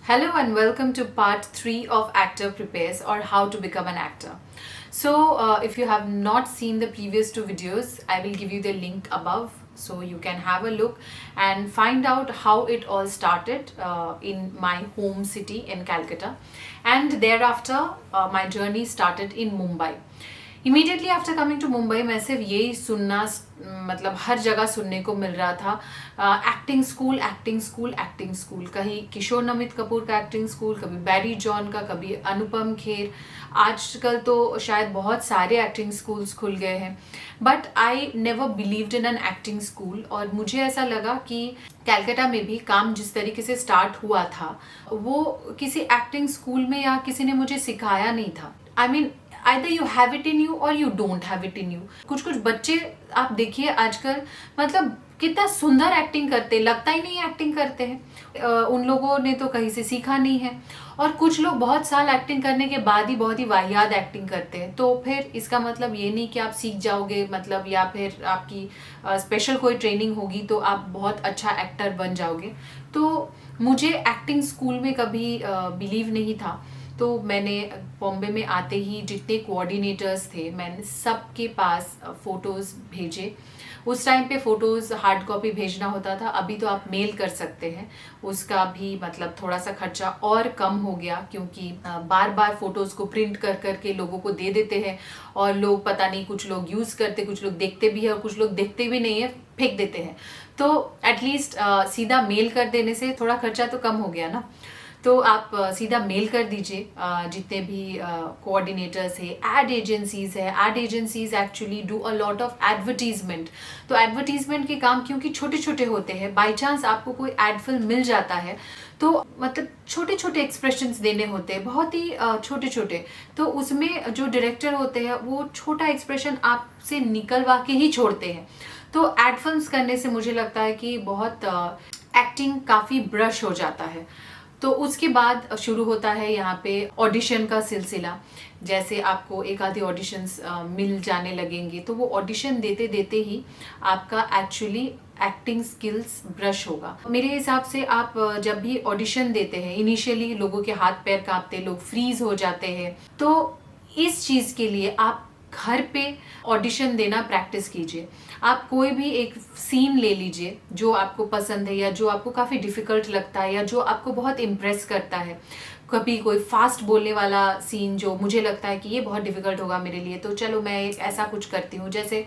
Hello and welcome to part 3 of Actor Prepares or How to Become an Actor. So, if you have not seen the previous two videos, I will give you the link above so you can have a look and find out how it all started in my home city in Calcutta. And thereafter, my journey started in Mumbai. Immediately after coming to Mumbai मैं सिर्फ यही सुनना मतलब हर जगह सुनने को मिल रहा था, acting school acting school acting school, कहीं किशोर नमित कपूर का एक्टिंग स्कूल, कभी बैरी जॉन का, कभी अनुपम खेर, आजकल तो शायद बहुत सारे एक्टिंग स्कूल्स खुल गए हैं. But I never believed in an acting school और मुझे ऐसा लगा कि कैलकाटा में भी काम जिस तरीके से स्टार्ट हुआ था वो किसी एक्टिंग स्कूल में या किसी ने मुझे सिखाया नहीं था. I mean either you have it in you or you don't have it in you. कुछ कुछ बच्चे आप देखिए आजकल मतलब कितना सुंदर एक्टिंग करते, लगता ही नहीं एक्टिंग करते हैं. उन लोगों ने तो कहीं से सीखा नहीं है. और कुछ लोग बहुत साल एक्टिंग करने के बाद ही बहुत ही वाहियात एक्टिंग करते हैं. तो फिर इसका मतलब ये नहीं कि आप सीख जाओगे मतलब या फिर आपकी स्पेशल कोई ट्रेनिंग होगी तो आप बहुत अच्छा एक्टर बन जाओगे. तो मुझे एक्टिंग स्कूल में कभी बिलीव नहीं था. तो मैंने बॉम्बे में आते ही जितने कोऑर्डिनेटर्स थे मैंने सबके पास फ़ोटोज़ भेजे. उस टाइम पे फ़ोटोज़ हार्ड कॉपी भेजना होता था, अभी तो आप मेल कर सकते हैं. उसका भी मतलब थोड़ा सा खर्चा और कम हो गया क्योंकि बार बार फ़ोटोज़ को प्रिंट कर कर के लोगों को दे देते हैं और लोग पता नहीं, कुछ लोग यूज़ करते, कुछ लोग देखते भी है और कुछ लोग देखते भी नहीं है, फेंक देते हैं. तो एटलीस्ट सीधा मेल कर देने से थोड़ा खर्चा तो कम हो गया ना. तो आप सीधा मेल कर दीजिए जितने भी कोऑर्डिनेटर्स है. एड एजेंसीज है, ad agencies actually do a lot of advertisement. तो एडवर्टीजमेंट के काम क्योंकि छोटे छोटे होते हैं, बाई चांस आपको कोई एड फिल्म मिल जाता है तो मतलब छोटे छोटे एक्सप्रेशंस देने होते हैं, बहुत ही छोटे छोटे. तो उसमें जो डायरेक्टर होते हैं वो छोटा एक्सप्रेशन आपसे निकलवा के ही छोड़ते हैं. तो एड फिल्म्स करने से मुझे लगता है कि बहुत एक्टिंग काफ़ी ब्रश हो जाता है. तो उसके बाद शुरू होता है यहाँ पे ऑडिशन का सिलसिला. जैसे आपको एक आधे ऑडिशंस मिल जाने लगेंगे तो वो ऑडिशन देते देते ही आपका एक्चुअली एक्टिंग स्किल्स ब्रश होगा. मेरे हिसाब से आप जब भी ऑडिशन देते हैं इनिशियली लोगों के हाथ पैर कांपते, लोग फ्रीज हो जाते हैं. तो इस चीज़ के लिए आप घर पे ऑडिशन देना प्रैक्टिस कीजिए. आप कोई भी एक सीन ले लीजिए जो आपको पसंद है या जो आपको काफ़ी डिफ़िकल्ट लगता है या जो आपको बहुत इम्प्रेस करता है. कभी कोई फास्ट बोलने वाला सीन जो मुझे लगता है कि ये बहुत डिफ़िकल्ट होगा मेरे लिए, तो चलो मैं एक ऐसा कुछ करती हूँ. जैसे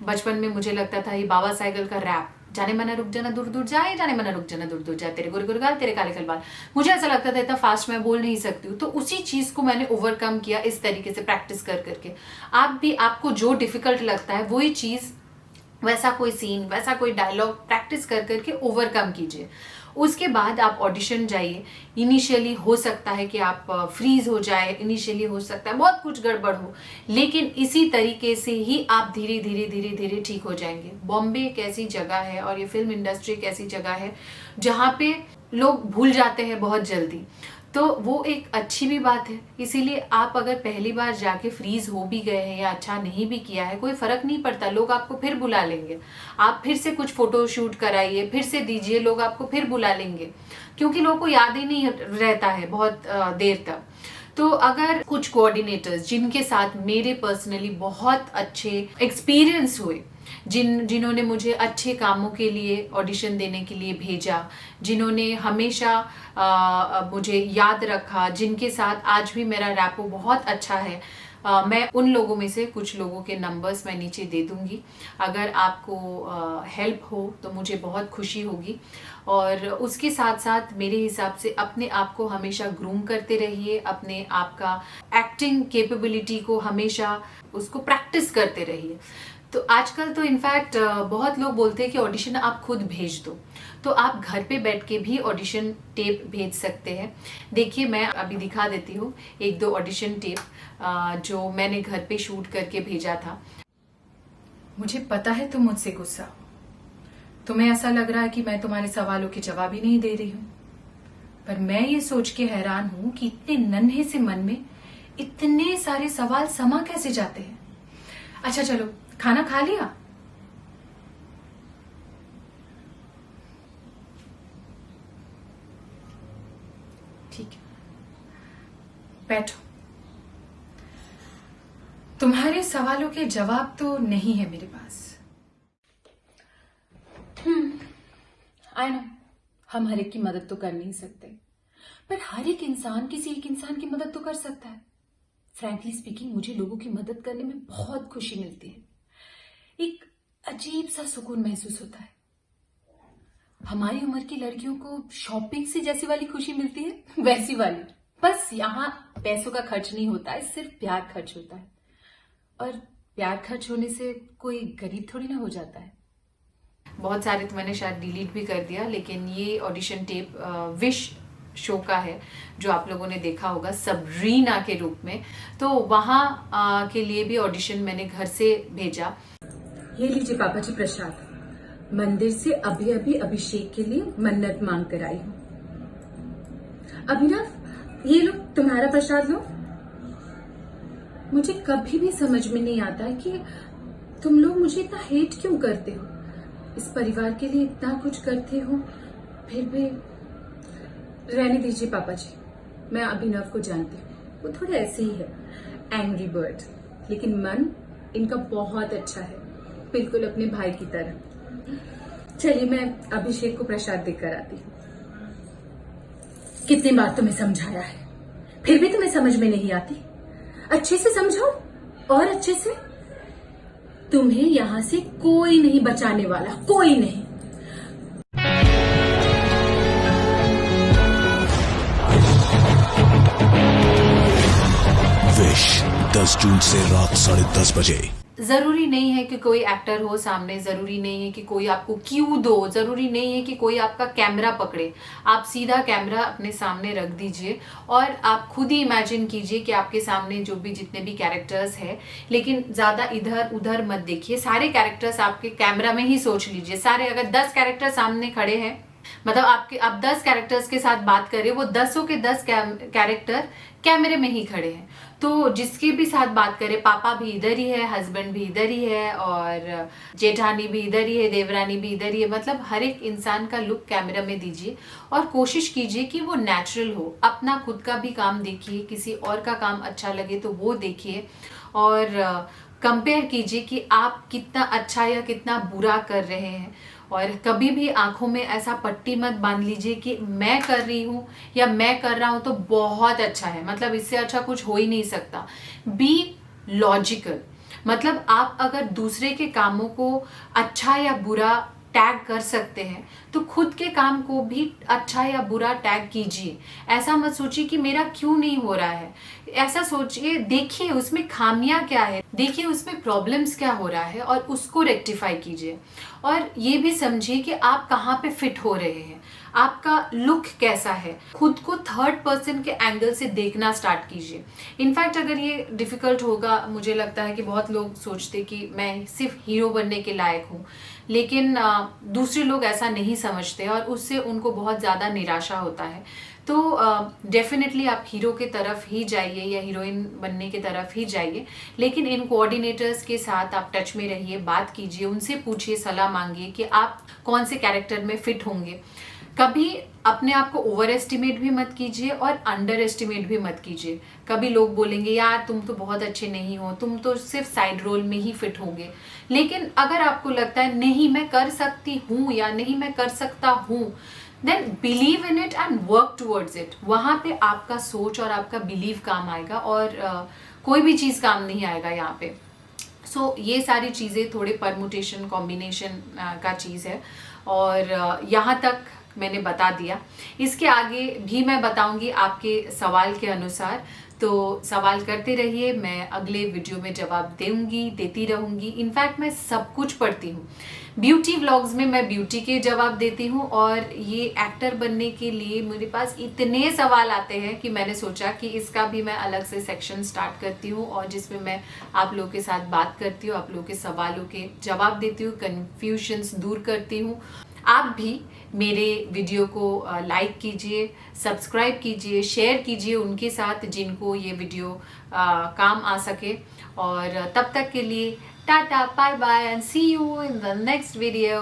बचपन में मुझे लगता था ये बाबा साइकिल का रैप, जाने मना रुक जाना दूर दूर जाए, जाने मना रुक जाना दूर दूर जाए, तेरे गोरे गोरे गाल तेरे काले काले बाल. मुझे ऐसा लगता था इतना फास्ट मैं बोल नहीं सकती हूँ. तो उसी चीज़ को मैंने ओवरकम किया इस तरीके से प्रैक्टिस कर करके. आप भी आपको जो डिफ़िकल्ट लगता है वही चीज़, वैसा कोई सीन, वैसा कोई डायलॉग प्रैक्टिस कर करके ओवरकम कीजिए. उसके बाद आप ऑडिशन जाइए. इनिशियली हो सकता है कि आप फ्रीज हो जाए, इनिशियली हो सकता है बहुत कुछ गड़बड़ हो, लेकिन इसी तरीके से ही आप धीरे धीरे धीरे धीरे ठीक हो जाएंगे. बॉम्बे एक ऐसी जगह है और ये फिल्म इंडस्ट्री एक ऐसी जगह है जहाँ पे लोग भूल जाते हैं बहुत जल्दी. तो वो एक अच्छी भी बात है. इसीलिए आप अगर पहली बार जाके फ्रीज हो भी गए हैं या अच्छा नहीं भी किया है, कोई फर्क नहीं पड़ता, लोग आपको फिर बुला लेंगे. आप फिर से कुछ फोटो शूट कराइए, फिर से दीजिए, लोग आपको फिर बुला लेंगे क्योंकि लोगों को याद ही नहीं रहता है बहुत देर तक. तो अगर कुछ कोऑर्डिनेटर्स जिनके साथ मेरे पर्सनली बहुत अच्छे एक्सपीरियंस हुए, जिन्होंने मुझे अच्छे कामों के लिए ऑडिशन देने के लिए भेजा, जिन्होंने हमेशा मुझे याद रखा, जिनके साथ आज भी मेरा रैपो बहुत अच्छा है, मैं उन लोगों में से कुछ लोगों के नंबर्स मैं नीचे दे दूंगी. अगर आपको हेल्प हो तो मुझे बहुत खुशी होगी. और उसके साथ साथ मेरे हिसाब से अपने आप को हमेशा ग्रूम करते रहिए, अपने आप का एक्टिंग कैपेबिलिटी को हमेशा उसको प्रैक्टिस करते रहिए. तो आजकल तो इनफैक्ट बहुत लोग बोलते हैं कि ऑडिशन आप खुद भेज दो. तो आप घर पे बैठ के भी ऑडिशन टेप भेज सकते हैं. देखिए मैं अभी दिखा देती हूँ एक दो ऑडिशन टेप जो मैंने घर पे शूट करके भेजा था. मुझे पता है तुम मुझसे गुस्सा हो, तुम्हें ऐसा लग रहा है कि मैं तुम्हारे सवालों के जवाब ही नहीं दे रही हूँ, पर मैं ये सोच के हैरान हूँ कि इतने नन्हे से मन में इतने सारे सवाल समा कैसे जाते हैं. अच्छा चलो, खाना खा लिया? बैठो। तुम्हारे सवालों के जवाब तो नहीं है मेरे पास। आई नो, हम हर एक की मदद तो कर नहीं सकते, पर हर एक इंसान किसी एक इंसान की मदद तो कर सकता है। फ्रैंकली स्पीकिंग, मुझे लोगों की मदद करने में बहुत खुशी मिलती है। एक अजीब सा सुकून महसूस होता है। हमारी उम्र की लड़कियों को शॉपिंग से जैसी वाली खुशी मिलती है, वैसी वाली। बस यहाँ पैसों का खर्च नहीं होता है, सिर्फ प्यार खर्च होता है। और प्यार खर्च होने से कोई गरीब थोड़ी ना हो जाता है। बहुत सारे तो मैंने शायद डिलीट भी कर दिया, लेकिन ये ऑडिशन टेप विश शो का है जो आप लोगों ने देखा होगा सबरीना के रूप में। तो वहाँ के लिए भी ऑडिशन मैंने घर से भेजा। ये लीजिए पापा जी प्रसाद, मंदिर से अभी अभी अभिषेक के लिए मन्नत मांग कर आई हूँ। अभिनव, ये लो तुम्हारा प्रसाद लो। मुझे कभी भी समझ में नहीं आता है कि तुम लोग मुझे इतना हेट क्यों करते हो। इस परिवार के लिए इतना कुछ करते हो, फिर भी रहने दीजिए पापा जी। मैं अभिनव को जानती हूँ, वो थोड़े ऐसे ही है, एंग्री बर्ड, लेकिन मन इनका बहुत अच्छा है, बिल्कुल अपने भाई की तरह। चलिए मैं अभिषेक को प्रसाद देकर आती हूँ। कितनी बार तुम्हें समझाया है, फिर भी तुम्हें समझ में नहीं आती। अच्छे से समझो, और अच्छे से। तुम्हें यहां से कोई नहीं बचाने वाला, कोई नहीं। विश 10 जून से रात 10:30 बजे। जरूरी नहीं है कि कोई एक्टर हो सामने, जरूरी नहीं है कि कोई आपको क्यू दो, जरूरी नहीं है कि कोई आपका कैमरा पकड़े। आप सीधा कैमरा अपने सामने रख दीजिए और आप खुद ही इमेजिन कीजिए कि आपके सामने जो भी जितने भी कैरेक्टर्स हैं, लेकिन ज्यादा इधर उधर मत देखिए। सारे कैरेक्टर्स आपके कैमरा में ही सोच लीजिए। सारे, अगर 10 कैरेक्टर सामने खड़े हैं, मतलब आप 10 कैरेक्टर्स के साथ बात करें, वो 10 के 10 कैरेक्टर कैमरे में ही खड़े हैं। तो जिसके भी साथ बात करें, पापा भी इधर ही है, हस्बैंड भी इधर ही है, और जेठानी भी इधर ही है, देवरानी भी इधर ही है। मतलब हर एक इंसान का लुक कैमरा में दीजिए और कोशिश कीजिए कि वो नेचुरल हो। अपना खुद का भी काम देखिए, किसी और का काम अच्छा लगे तो वो देखिए, और कंपेयर कीजिए कि आप कितना अच्छा या कितना बुरा कर रहे हैं। और कभी भी आंखों में ऐसा पट्टी मत बांध लीजिए कि मैं कर रही हूँ या मैं कर रहा हूँ तो बहुत अच्छा है, मतलब इससे अच्छा कुछ हो ही नहीं सकता। बी लॉजिकल, मतलब आप अगर दूसरे के कामों को अच्छा या बुरा टैग कर सकते हैं तो खुद के काम को भी अच्छा या बुरा टैग कीजिए। ऐसा मत सोचिए कि मेरा क्यों नहीं हो रहा है, ऐसा सोचिए, देखिए उसमें खामियां क्या है, देखिए उसमें प्रॉब्लम्स क्या हो रहा है और उसको रेक्टिफाई कीजिए। और ये भी समझिए कि आप कहाँ पे फिट हो रहे हैं, आपका लुक कैसा है। खुद को थर्ड पर्सन के एंगल से देखना स्टार्ट कीजिए। इनफैक्ट अगर ये डिफिकल्ट होगा, मुझे लगता है कि बहुत लोग सोचते कि मैं सिर्फ हीरो बनने के लायक हूँ, लेकिन दूसरे लोग ऐसा नहीं समझते और उससे उनको बहुत ज़्यादा निराशा होता है। तो डेफिनेटली आप हीरो के तरफ ही जाइए या हीरोइन बनने की तरफ ही जाइए, लेकिन इन कोऑर्डिनेटर्स के साथ आप टच में रहिए, बात कीजिए, उनसे पूछिए, सलाह मांगिए कि आप कौन से कैरेक्टर में फिट होंगे। कभी अपने आप को ओवर एस्टिमेट भी मत कीजिए और अंडर एस्टिमेट भी मत कीजिए। कभी लोग बोलेंगे यार तुम तो बहुत अच्छे नहीं हो, तुम तो सिर्फ साइड रोल में ही फिट होंगे। लेकिन अगर आपको लगता है नहीं मैं कर सकती हूँ या नहीं मैं कर सकता हूँ, then believe in it and work towards it. वहां पे आपका सोच और आपका बिलीव काम आएगा, और कोई भी चीज काम नहीं आएगा यहाँ पे। सो ये सारी चीजें थोड़े परमुटेशन कॉम्बिनेशन का चीज है, और यहाँ तक मैंने बता दिया। इसके आगे भी मैं बताऊंगी आपके सवाल के अनुसार, तो सवाल करते रहिए, मैं अगले वीडियो में जवाब देती रहूंगी। इनफैक्ट मैं सब कुछ पढ़ती हूँ। ब्यूटी व्लॉग्स में मैं ब्यूटी के जवाब देती हूँ, और ये एक्टर बनने के लिए मेरे पास इतने सवाल आते हैं कि मैंने सोचा कि इसका भी मैं अलग से सेक्शन स्टार्ट करती हूँ, और जिसमें मैं आप लोगों के साथ बात करती हूँ, आप लोगों के सवालों के जवाब देती हूँ, कन्फ्यूजन्स दूर करती हूँ। आप भी मेरे वीडियो को लाइक कीजिए, सब्सक्राइब कीजिए, शेयर कीजिए उनके साथ जिनको ये वीडियो काम आ सके। और तब तक के लिए tata, bye bye and see you in the next video.